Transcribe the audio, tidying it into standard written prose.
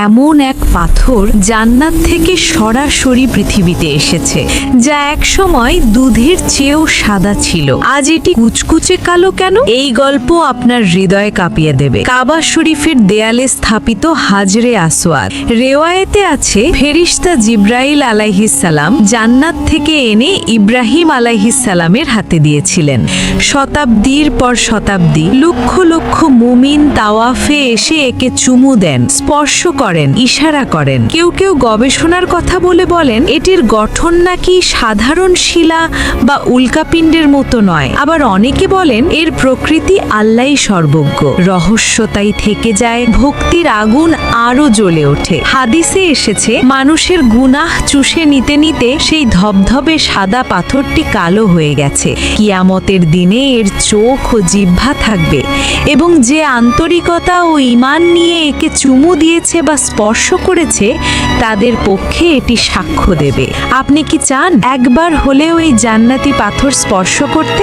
এমন এক পাথর জান্নাত থেকে সরাসরি পৃথিবীতে এসেছে, যা একসময় দুধের চেয়েও সাদা ছিল। আজ এটি কুচকুচে কালো কেন? এই গল্প আপনার হৃদয় কাঁপিয়ে দেবে। কাবা শরীফের দেয়ালে স্থাপিত হাজরে আসওয়াদ। রেওয়ায়েতে আছে, ফেরেশতা জিবরাইল আলাইহিস সালাম জান্নাত থেকে এনে ইব্রাহিম আলাইহিস সালামের হাতে দিয়েছিলেন। শতাব্দীর পর শতাব্দী লক্ষ লক্ষ মুমিন তাওয়াফে এসে একে চুমু দেন, স্পর্শ করেন, ইশারা করেন। কেউ কেউ গবেষণার কথা বলে বলেন এটির গঠন নাকি সাধারণ শিলা বা উল্কাপিণ্ডের মতো নয়। আবার অনেকে বলেন এর প্রকৃতি আল্লাহই সর্বজ্ঞ। রহস্য তাই থেকে যায়, ভক্তির আগুন আরো জ্বলে ওঠে। হাদিসে এসেছে, মানুষের গুনাহ চুষে নিতে নিতে সেই ধবধবে সাদা পাথরটি কালো হয়ে গেছে। কিয়ামতের দিনে এর চোখ ও জিহ্বা থাকবে, এবং যে আন্তরিকতা ও ঈমান নিয়ে একে চুমু দিয়েছে বা স্পর্শ করেছে তাদের পক্ষে এটি সাক্ষ্য দেবে। আপনি কি চান একবার হলেও এই জান্নাতি পাথর স্পর্শ করতে?